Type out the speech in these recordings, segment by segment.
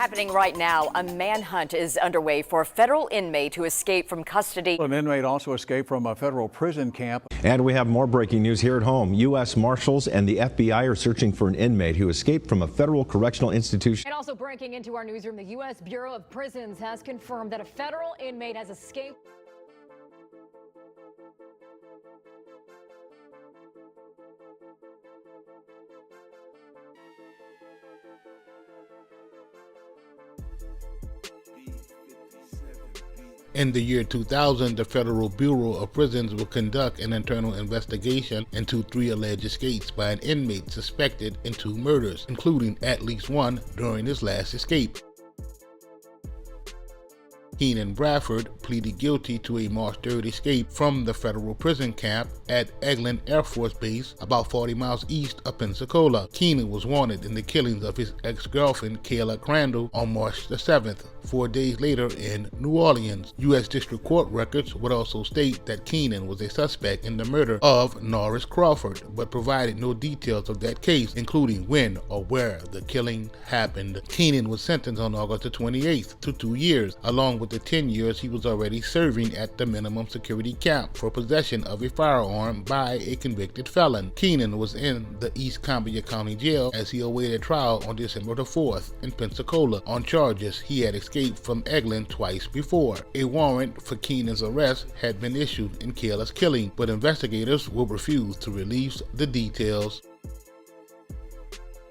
happening right now. A manhunt is underway for a federal inmate who escaped from custody. An inmate also escaped from a federal prison camp. And we have more breaking news here at home. U.S. Marshals and the FBI are searching for an inmate who escaped from a federal correctional institution. And also breaking into our newsroom, the U.S. Bureau of Prisons has confirmed that a federal inmate has escaped. In the year 2000, the Federal Bureau of Prisons will conduct an internal investigation into 3 alleged escapes by an inmate suspected in 2 murders, including at least one during his last escape. Keenan Bradford pleaded guilty to a March 3rd escape from the federal prison camp at Eglin Air Force Base, about 40 miles east of Pensacola. Keenan was wanted in the killings of his ex-girlfriend Kayla Crandall on March the 7th, 4 days later in New Orleans. U.S. District Court records would also state that Keenan was a suspect in the murder of Norris Crawford, but provided no details of that case, including when or where the killing happened. Keenan was sentenced on August the 28th to 2 years, along with the 10 years he was already serving at the minimum security camp for possession of a firearm by a convicted felon. Keenan was in the East Cambria County Jail as he awaited trial on December the 4th in Pensacola on charges he had escaped from Eglin twice before. A warrant for Keenan's arrest had been issued in Kayla's killing, but investigators will refuse to release the details.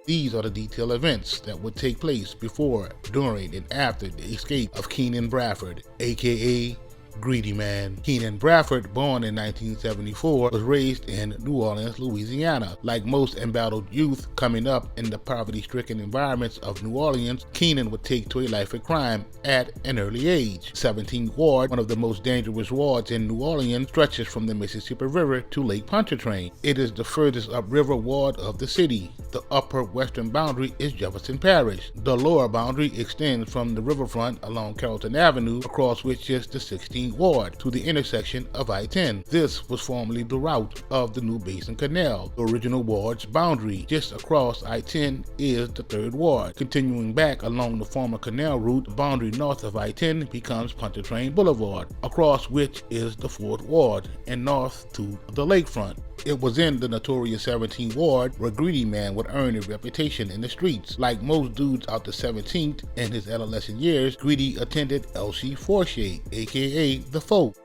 These are the detailed events that would take place before, during, and after the escape of Keenan Bradford, aka Greedy Man. Keenan Bradford, born in 1974, was raised in New Orleans, Louisiana. Like most embattled youth coming up in the poverty-stricken environments of New Orleans, Keenan would take to a life of crime at an early age. 17th Ward, one of the most dangerous wards in New Orleans, stretches from the Mississippi River to Lake Pontchartrain. It is the furthest upriver ward of the city. The upper western boundary is Jefferson Parish. The lower boundary extends from the riverfront along Carrollton Avenue, across which is the 16th Ward, to the intersection of I-10. This was formerly the route of the New Basin Canal, the original ward's boundary. Just across I-10 is the 3rd Ward. Continuing back along the former canal route, the boundary north of I-10 becomes Pontchartrain Boulevard, across which is the 4th Ward, and north to the lakefront. It was in the notorious 17th Ward where Greedy Man would earn a reputation in the streets. Like most dudes out the 17th in his adolescent years, Greedy attended Elsie Fortier, aka The Folk.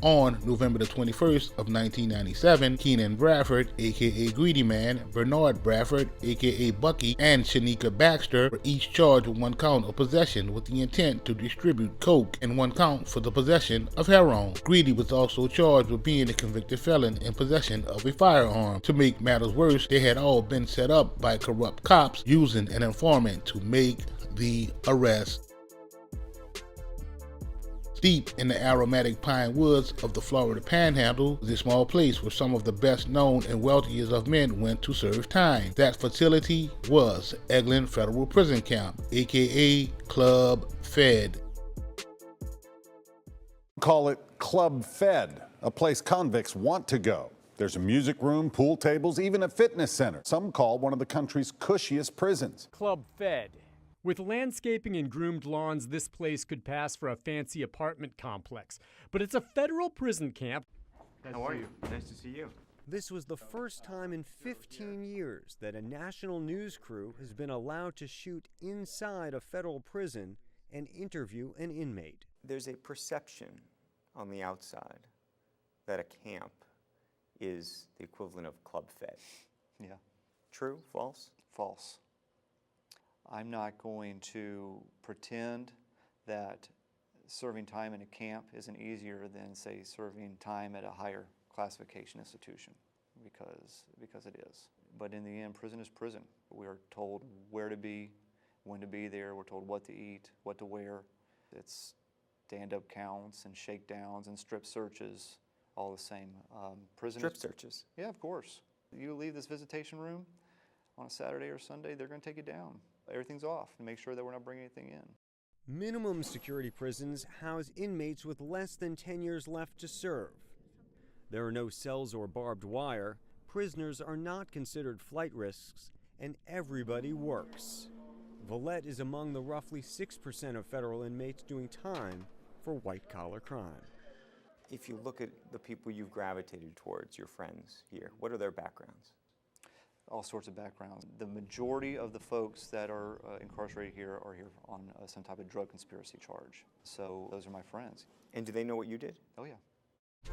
On November the 21st of 1997, Keenan Bradford, aka Greedy Man, Bernard Bradford, aka Bucky, and Shanika Baxter were each charged with 1 count of possession with the intent to distribute coke and 1 count for the possession of heroin. Greedy was also charged with being a convicted felon in possession of a firearm. To make matters worse, they had all been set up by corrupt cops using an informant to make the arrest. Deep in the aromatic pine woods of the Florida Panhandle was a small place where some of the best known and wealthiest of men went to serve time. That facility was Eglin Federal Prison Camp, aka Club Fed. Call it Club Fed, a place convicts want to go. There's a music room, pool tables, even a fitness center. Some call one of the country's cushiest prisons. Club Fed. With landscaping and groomed lawns, this place could pass for a fancy apartment complex. But it's a federal prison camp. How are you? Nice to see you. This was the first time in 15 years that a national news crew has been allowed to shoot inside a federal prison and interview an inmate. There's a perception on the outside that a camp is the equivalent of Club Fed. Yeah. True? False? False. I'm not going to pretend that serving time in a camp isn't easier than, say, serving time at a higher classification institution, because it is. But in the end, prison is prison. We are told where to be, when to be there. We're told what to eat, what to wear. It's stand-up counts and shakedowns and strip searches, all the same. Prison Strip searches? Yeah, of course. You leave this visitation room on a Saturday or Sunday, they're going to take you down. Everything's off to make sure that we're not bringing anything in. Minimum security prisons house inmates with less than 10 years left to serve. There are no cells or barbed wire, prisoners are not considered flight risks, and everybody works. Villette is among the roughly 6% of federal inmates doing time for white-collar crime. If you look at the people you've gravitated towards, your friends here, what are their backgrounds? All sorts of backgrounds. The majority of the folks that are incarcerated here are here on some type of drug conspiracy charge. So those are my friends. And do they know what you did? Oh yeah.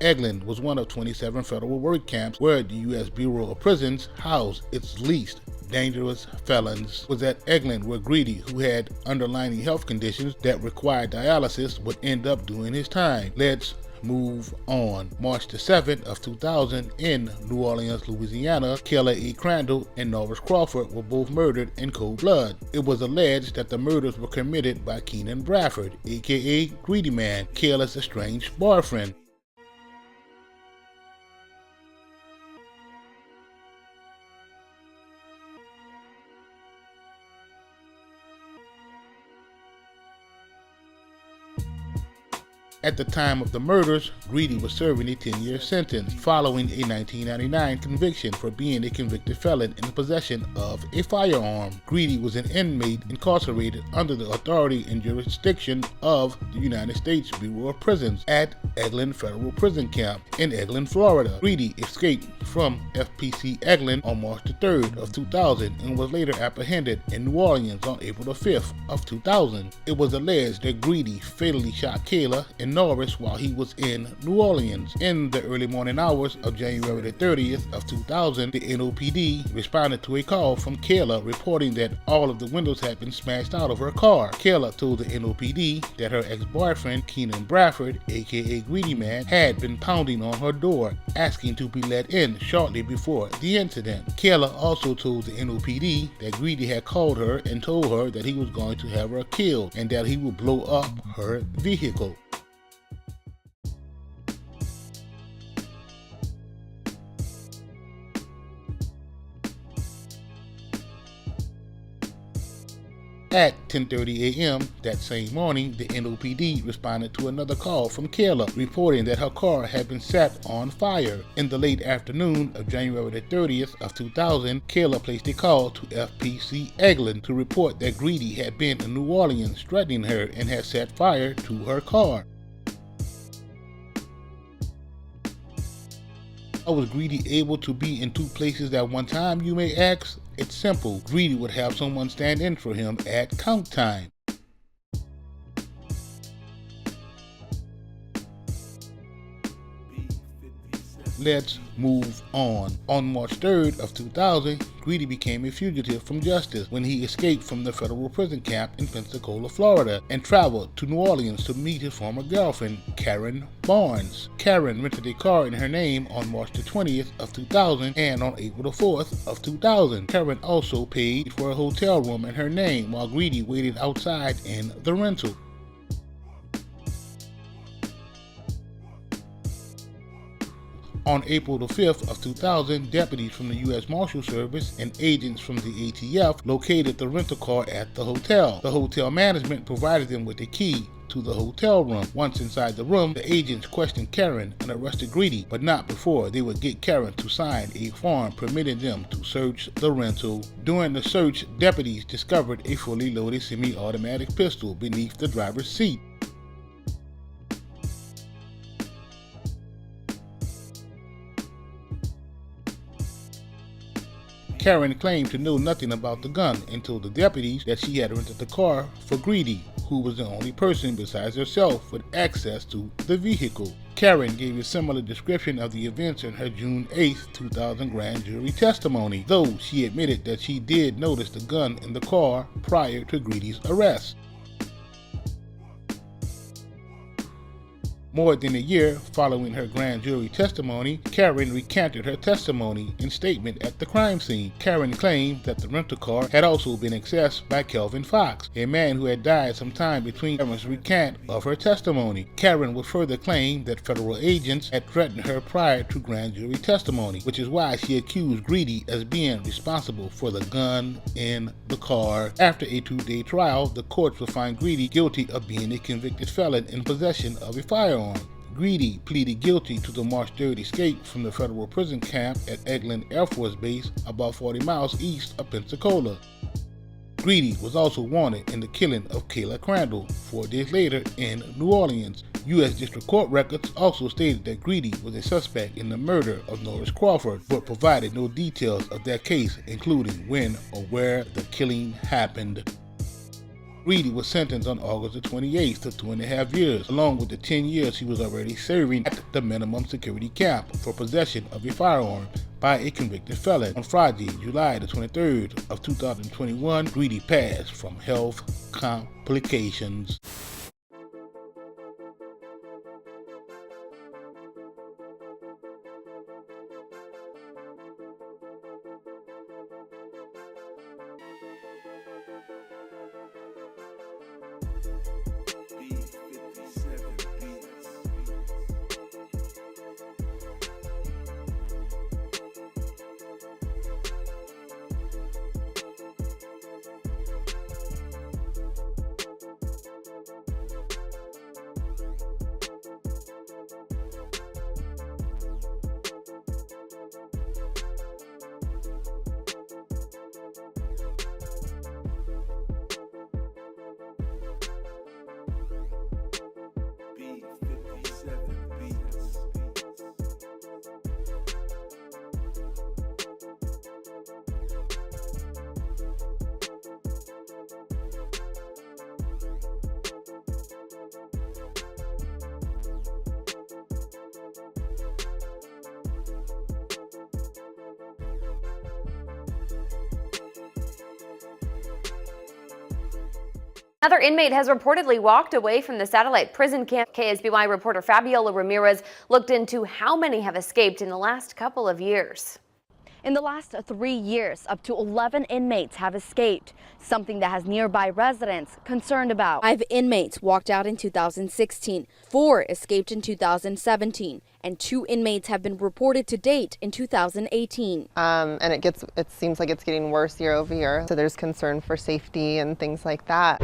Eglin was one of 27 federal work camps where the U.S. Bureau of Prisons housed its least dangerous felons. It was at Eglin where Greedy, who had underlying health conditions that required dialysis, would end up doing his time. Let's move on. March the 7th of 2000 in New Orleans, Louisiana, Kayla E. Crandall and Norris Crawford were both murdered in cold blood. It was alleged that the murders were committed by Keenan Bradford, aka Greedy Man, Kayla's estranged boyfriend. At the time of the murders, Greedy was serving a 10-year sentence following a 1999 conviction for being a convicted felon in possession of a firearm. Greedy was an inmate incarcerated under the authority and jurisdiction of the United States Bureau of Prisons at Eglin Federal Prison Camp in Eglin, Florida. Greedy escaped from FPC Eglin on March the 3rd of 2000 and was later apprehended in New Orleans on April the 5th of 2000. It was alleged that Greedy fatally shot Kayla and Norris while he was in New Orleans. In the early morning hours of January the 30th of 2000, the NOPD responded to a call from Kayla reporting that all of the windows had been smashed out of her car. Kayla told the NOPD that her ex-boyfriend, Keenan Bradford, aka Greedy Man, had been pounding on her door, asking to be let in shortly before the incident. Kayla also told the NOPD that Greedy had called her and told her that he was going to have her killed and that he would blow up her vehicle. At 10:30 a.m. that same morning, the NOPD responded to another call from Kayla, reporting that her car had been set on fire. In the late afternoon of January the 30th of 2000, Kayla placed a call to FPC Eglin to report that Greedy had been in New Orleans threatening her and had set fire to her car. How was Greedy able to be in two places at one time, you may ask? It's simple. Greedy would have someone stand in for him at count time. Let's move on. On March 3rd of 2000, Greedy became a fugitive from justice when he escaped from the federal prison camp in Pensacola, Florida, and traveled to New Orleans to meet his former girlfriend, Karen Barnes. Karen rented a car in her name on March the 20th of 2000 and on April the 4th of 2000. Karen also paid for a hotel room in her name while Greedy waited outside in the rental. On April the 5th of 2000, deputies from the U.S. Marshal Service and agents from the ATF located the rental car at the hotel. The hotel management provided them with a key to the hotel room. Once inside the room, the agents questioned Karen and arrested Greedy, but not before they would get Karen to sign a form permitting them to search the rental. During the search, deputies discovered a fully loaded semi-automatic pistol beneath the driver's seat. Karen claimed to know nothing about the gun and told the deputies that she had rented the car for Greedy, who was the only person besides herself with access to the vehicle. Karen gave a similar description of the events in her June 8, 2000 grand jury testimony, though she admitted that she did notice the gun in the car prior to Greedy's arrest. More than a year following her grand jury testimony, Karen recanted her testimony and statement at the crime scene. Karen claimed that the rental car had also been accessed by Kelvin Fox, a man who had died sometime between Karen's recant of her testimony. Karen would further claim that federal agents had threatened her prior to grand jury testimony, which is why she accused Greedy as being responsible for the gun in the car. After a 2-day trial, the courts would find Greedy guilty of being a convicted felon in possession of a firearm. Greedy pleaded guilty to the March 3rd escape from the federal prison camp at Eglin Air Force Base, about 40 miles east of Pensacola. Greedy was also wanted in the killing of Kayla Crandall 4 days later in New Orleans. U.S. District Court records also stated that Greedy was a suspect in the murder of Norris Crawford, but provided no details of that case, including when or where the killing happened. Greedy was sentenced on August the 28th to 2.5 years, along with the 10 years he was already serving at the minimum security camp for possession of a firearm by a convicted felon. On Friday, July the 23rd of 2021, Greedy passed from health complications. B57 Beats. Another inmate has reportedly walked away from the satellite prison camp. KSBY reporter Fabiola Ramirez looked into how many have escaped in the last couple of years. In the last 3 years, up to 11 inmates have escaped, something that has nearby residents concerned about. 5 inmates walked out in 2016, 4 escaped in 2017, and 2 inmates have been reported to date in 2018. And it seems like it's getting worse year over year, so there's concern for safety and things like that.